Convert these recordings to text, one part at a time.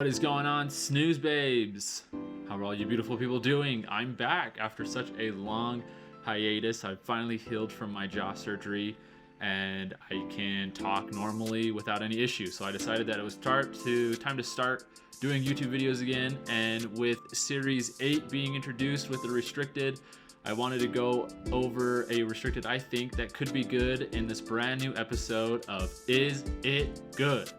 What is going on, snooze babes? How are all you beautiful people doing? I'm back after such a long hiatus. I've finally healed from my jaw surgery and I can talk normally without any issues. So I decided that it was time to start doing YouTube videos again. And with Series 8 being introduced with the restricted, I wanted to go over a restricted I think that could be good in this brand new episode of Is It Good?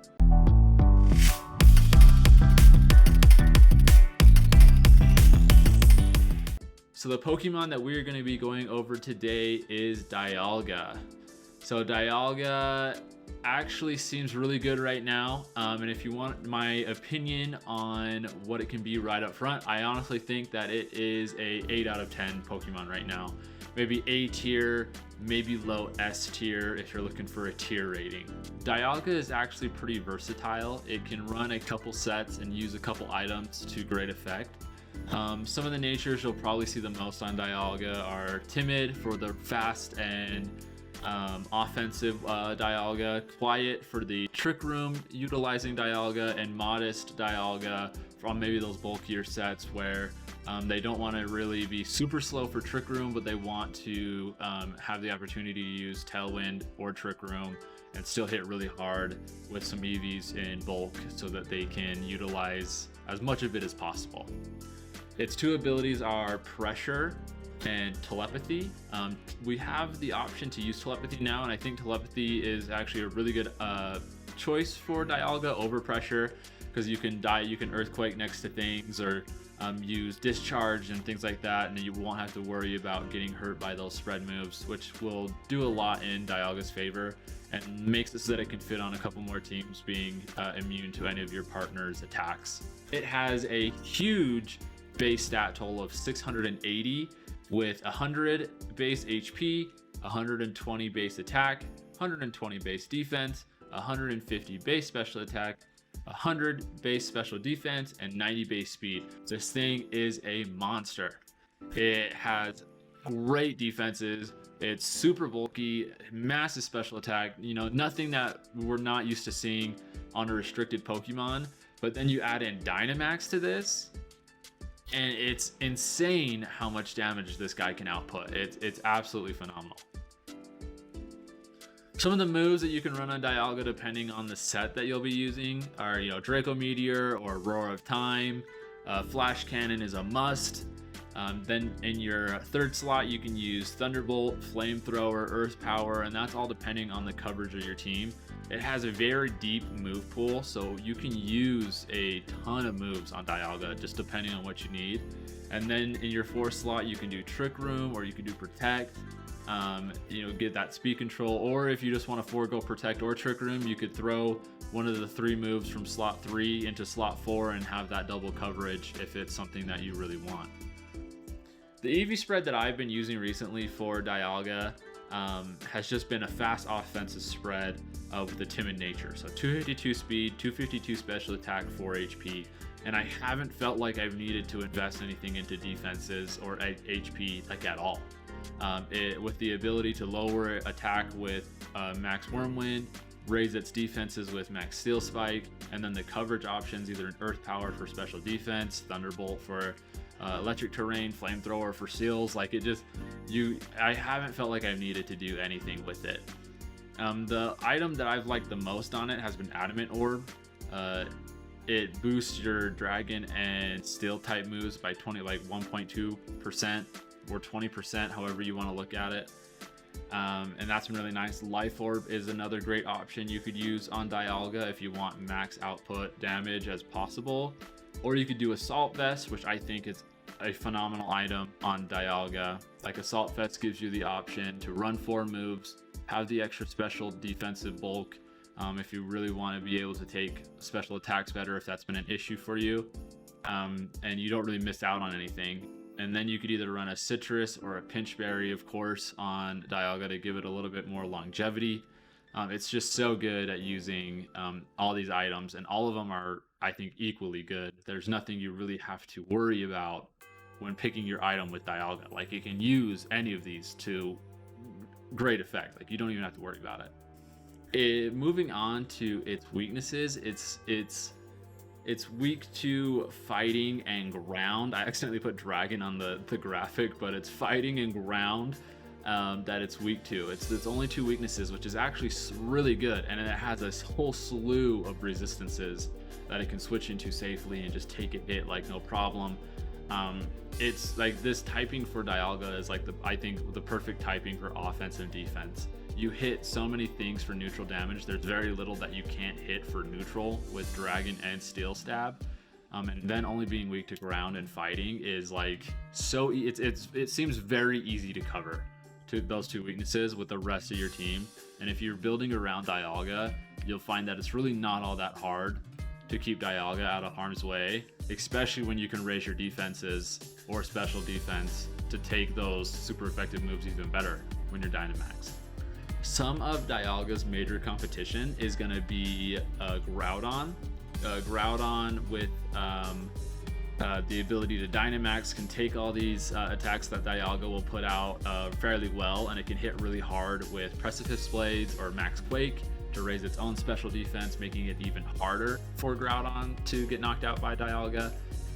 So the Pokemon that we're going to be going over today is Dialga. So Dialga actually seems really good right now. And if you want my opinion on what it can be right up front, I honestly think that it is a 8 out of 10 Pokemon right now. Maybe A tier, maybe low S tier if you're looking for a tier rating. Dialga is actually pretty versatile. It can run a couple sets and use a couple items to great effect. Some of the natures you'll probably see the most on Dialga are Timid for the fast and offensive Dialga, Quiet for the Trick Room utilizing Dialga, and Modest Dialga from maybe those bulkier sets where they don't want to really be super slow for Trick Room, but they want to have the opportunity to use Tailwind or Trick Room and still hit really hard with some EVs in bulk so that they can utilize as much of it as possible. Its two abilities are Pressure and Telepathy. We have the option to use Telepathy now, and I think Telepathy is actually a really good choice for Dialga over Pressure, because you can Earthquake next to things, or use Discharge and things like that, and you won't have to worry about getting hurt by those spread moves, which will do a lot in Dialga's favor and makes it so that it can fit on a couple more teams being immune to any of your partner's attacks. It has a huge base stat total of 680 with 100 base HP, 120 base attack, 120 base defense, 150 base special attack, 100 base special defense, and 90 base speed. This thing is a monster. It has great defenses. It's super bulky, massive special attack, nothing that we're not used to seeing on a restricted Pokemon. But then you add in Dynamax to this, and it's insane how much damage this guy can output. It's absolutely phenomenal. Some of the moves that you can run on Dialga, depending on the set that you'll be using, are Draco Meteor or Roar of Time. Flash Cannon is a must. Then in your third slot, you can use Thunderbolt, Flamethrower, Earth Power, and that's all depending on the coverage of your team. It has a very deep move pool, so you can use a ton of moves on Dialga, just depending on what you need. And then in your fourth slot, you can do Trick Room, or you can do Protect, get that speed control. Or if you just want to forego Protect or Trick Room, you could throw one of the three moves from slot 3 into slot 4 and have that double coverage if it's something that you really want. The EV spread that I've been using recently for Dialga has just been a fast offensive spread of the timid nature. So 252 speed, 252 special attack, 4 HP. And I haven't felt like I've needed to invest anything into defenses or HP at all. With the ability to lower attack with Max Wormwind, raise its defenses with Max Steel Spike, and then the coverage options, either an Earth Power for special defense, Thunderbolt for electric terrain, Flamethrower for seals. I haven't felt like I've needed to do anything with it. The item that I've liked the most on it has been Adamant Orb. It boosts your dragon and steel type moves by 1.2% or 20%, however you want to look at it. And that's been really nice. Life Orb is another great option you could use on Dialga if you want max output damage as possible. Or you could do Assault Vest, which I think is a phenomenal item on Dialga. Assault Vest gives you the option to run 4 moves, have the extra special defensive bulk if you really want to be able to take special attacks better if that's been an issue for you, and you don't really miss out on anything. And then you could either run a Citrus or a Pinchberry, of course, on Dialga to give it a little bit more longevity. It's just so good at using all these items, and all of them are, I think, equally good. There's nothing you really have to worry about when picking your item with Dialga. You can use any of these to great effect. You don't even have to worry about it. Moving on to its weaknesses, It's weak to fighting and ground. I accidentally put dragon on the graphic, but it's fighting and ground that it's weak to. It's only 2 weaknesses, which is actually really good, and it has this whole slew of resistances that it can switch into safely and just take a hit like no problem. It's like this typing for Dialga is like I think the perfect typing for offense and defense. You hit so many things for neutral damage. There's very little that you can't hit for neutral with Dragon and Steel Stab. And then only being weak to ground and fighting is like so. It seems very easy to cover to those 2 weaknesses with the rest of your team. And if you're building around Dialga, you'll find that it's really not all that hard to keep Dialga out of harm's way, especially when you can raise your defenses or special defense to take those super effective moves even better when you're Dynamax. Some of Dialga's major competition is going to be Groudon. Groudon with the ability to Dynamax can take all these attacks that Dialga will put out fairly well, and it can hit really hard with Precipice Blades or Max Quake to raise its own special defense, making it even harder for Groudon to get knocked out by Dialga.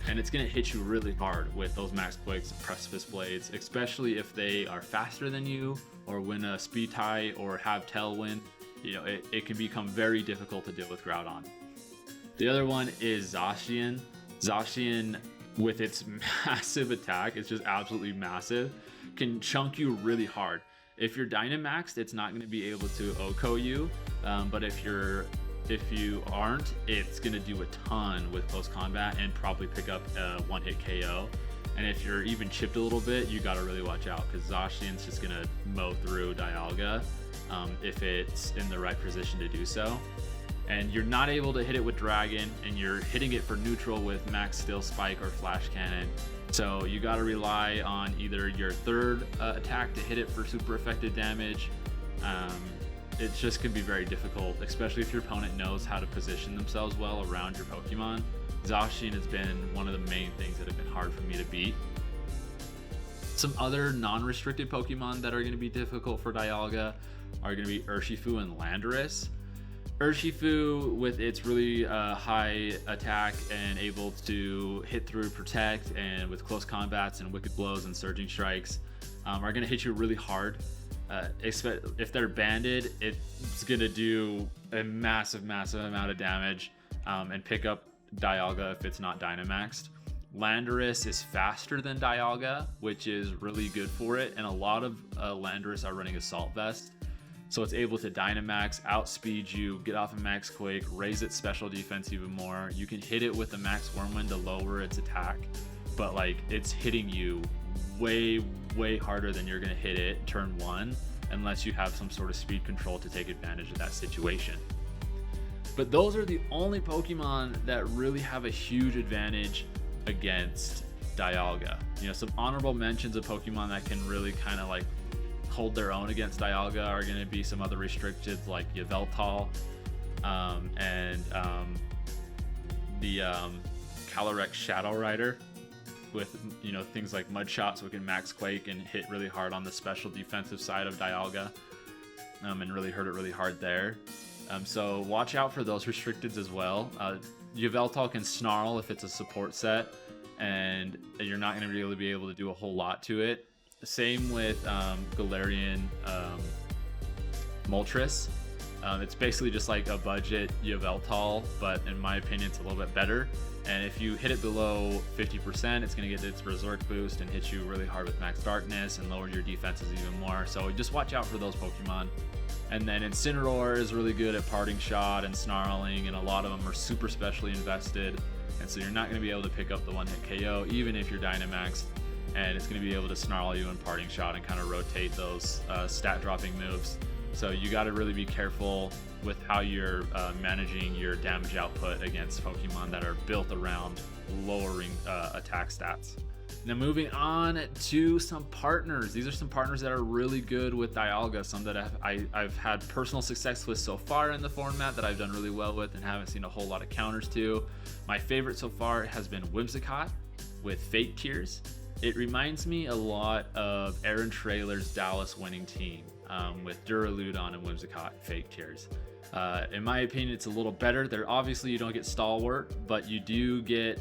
And it's going to hit you really hard with those Max Quakes and Precipice Blades, especially if they are faster than you or win a speed tie or have Tailwind. You know, it can become very difficult to deal with Groudon. The other one is Zacian. Zacian, with its massive attack, it's just absolutely massive, can chunk you really hard. If you're Dynamaxed, it's not going to be able to OHKO you, but if you aren't, it's going to do a ton with close combat and probably pick up a one-hit KO. And if you're even chipped a little bit, you got to really watch out, because Zacian's just going to mow through Dialga if it's in the right position to do so. And you're not able to hit it with Dragon, and you're hitting it for neutral with Max Steel Spike or Flash Cannon. So you got to rely on either your third attack to hit it for super effective damage. It just can be very difficult, especially if your opponent knows how to position themselves well around your Pokemon. Zacian has been one of the main things that have been hard for me to beat. Some other non-restricted Pokemon that are going to be difficult for Dialga are going to be Urshifu and Landorus. Urshifu, with its really high attack and able to hit through Protect, and with close combats and Wicked Blows and Surging Strikes, are going to hit you really hard. If they're banded, it's going to do a massive amount of damage and pick up Dialga if it's not Dynamaxed. Landorus is faster than Dialga, which is really good for it, and a lot of Landorus are running Assault Vest. So it's able to Dynamax, outspeed you, get off a Max Quake, raise its special defense even more. You can hit it with a Max Whirlwind to lower its attack, but like it's hitting you way harder than you're gonna hit it turn 1, unless you have some sort of speed control to take advantage of that situation. But those are the only Pokemon that really have a huge advantage against Dialga. You know, some honorable mentions of Pokemon that can really kind of like hold their own against Dialga are going to be some other restricted like Yveltal and the Calyrex Shadow Rider, with, you know, things like Mud Shot, so we can Max Quake and hit really hard on the special defensive side of Dialga and really hurt it really hard there. So watch out for those restricteds as well. Yveltal can Snarl if it's a support set, and you're not going to really be able to do a whole lot to it. Same with Galarian Moltres. It's basically just like a budget Yveltal, but in my opinion it's a little bit better. And if you hit it below 50%, it's going to get its Berserk boost and hit you really hard with Max Darkness and lower your defenses even more. So just watch out for those Pokemon. And then Incineroar is really good at Parting Shot and Snarling, and a lot of them are super specially invested. And so you're not going to be able to pick up the one-hit KO even if you're Dynamaxed. And it's going to be able to Snarl you and Parting Shot and kind of rotate those stat dropping moves. So you got to really be careful with how you're managing your damage output against Pokemon that are built around lowering attack stats. Now moving on to some partners. These are some partners that are really good with Dialga, some that I've had personal success with so far in the format that I've done really well with and haven't seen a whole lot of counters to. My favorite so far has been Whimsicott with Fake Tears. It reminds me a lot of Aaron Traylor's Dallas winning team. with Duraludon and Whimsicott Fake Tears. In my opinion, it's a little better. There obviously you don't get Stalwart, but you do get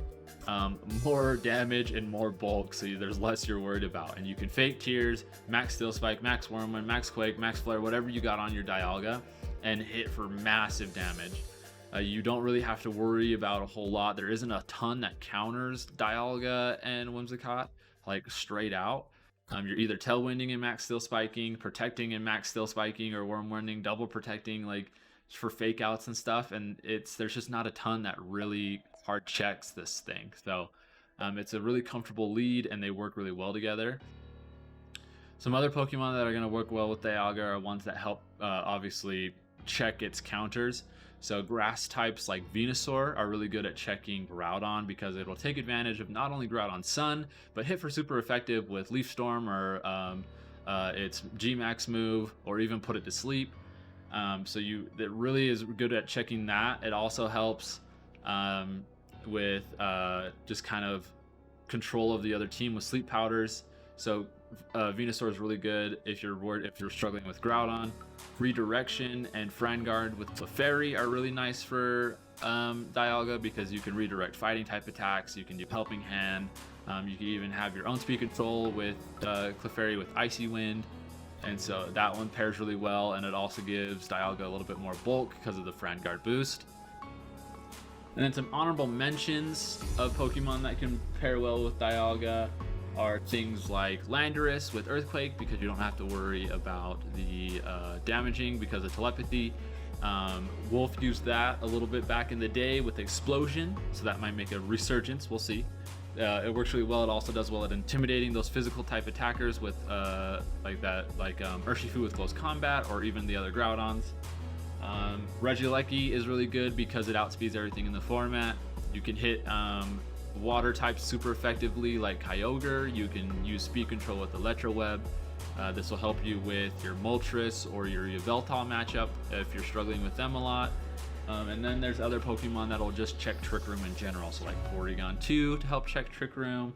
more damage and more bulk, so there's less you're worried about. And you can Fake Tears, Max Steel Spike, Max Wormwind, Max Quake, Max Flare, whatever you got on your Dialga, and hit for massive damage. You don't really have to worry about a whole lot. There isn't a ton that counters Dialga and Whimsicott, like straight out. You're either Tailwinding and Max Steel Spiking, Protecting and Max Steel Spiking, or Wormwinding, double Protecting, like for fake outs and stuff. And there's just not a ton that really hard checks this thing. So it's a really comfortable lead, and they work really well together. Some other Pokemon that are going to work well with Dialga are ones that help obviously check its counters. So grass types like Venusaur are really good at checking Groudon, because it will take advantage of not only Groudon's Sun, but hit for super effective with Leaf Storm or its G-Max move, or even put it to sleep. So it really is good at checking that. It also helps with just kind of control of the other team with Sleep Powders. So Venusaur is really good if you're struggling with Groudon. Redirection and Friend Guard with Clefairy are really nice for Dialga, because you can redirect fighting type attacks. You can do Helping Hand. You can even have your own speed control with Clefairy with Icy Wind, and so that one pairs really well. And it also gives Dialga a little bit more bulk because of the Friend Guard boost. And then some honorable mentions of Pokemon that can pair well with Dialga are things like Landorus with Earthquake, because you don't have to worry about the damaging because of telepathy. Wolf used that a little bit back in the day with Explosion, so that might make a resurgence. We'll see. It works really well. It also does well at intimidating those physical type attackers with Urshifu with Close Combat, or even the other Groudons. Regieleki is really good because it outspeeds everything in the format. You can hit water types super effectively like Kyogre. You can use speed control with Electro Web. This will help you with your Moltres or your Yveltal matchup if you're struggling with them a lot. And then there's other Pokemon that'll just check Trick Room in general, so like Porygon 2 to help check Trick Room.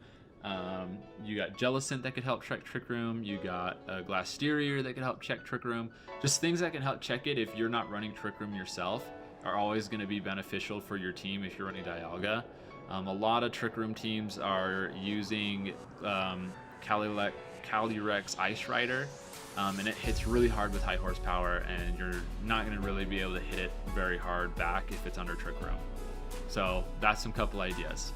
You got Jellicent that could help check Trick Room. You got Glastrier that can help check Trick Room. Just things that can help check it if you're not running Trick Room yourself are always going to be beneficial for your team if you're running Dialga. A lot of Trick Room teams are using Calyrex Ice Rider, and it hits really hard with high horsepower, and you're not going to really be able to hit it very hard back if it's under Trick Room. So that's some couple ideas.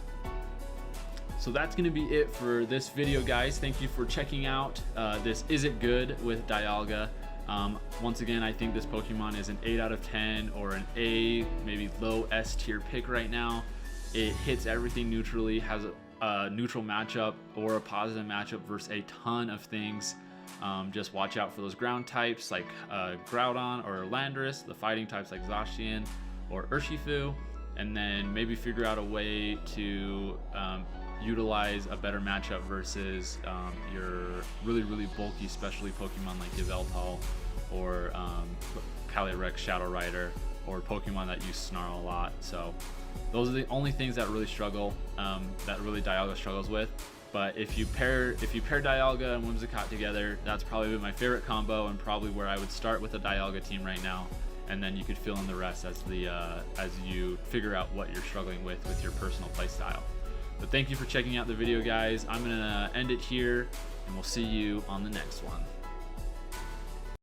So that's going to be it for this video, guys. Thank you for checking out this Is It Good with Dialga. Once again, I think this Pokemon is an 8 out of 10 or an A, maybe low S tier pick right now. It hits everything neutrally, has a neutral matchup or a positive matchup versus a ton of things. Just watch out for those ground types like Groudon or Landorus, the fighting types like Zacian or Urshifu, and then maybe figure out a way to utilize a better matchup versus your really bulky specialty Pokemon like Yveltal or Calyrex Shadow Rider, or Pokemon that use Snarl a lot. So those are the only things that really struggle, that really Dialga struggles with. But if you pair Dialga and Whimsicott together, that's probably my favorite combo, and probably where I would start with a Dialga team right now. And then you could fill in the rest as you figure out what you're struggling with your personal playstyle. But thank you for checking out the video, guys. I'm gonna end it here, and we'll see you on the next one.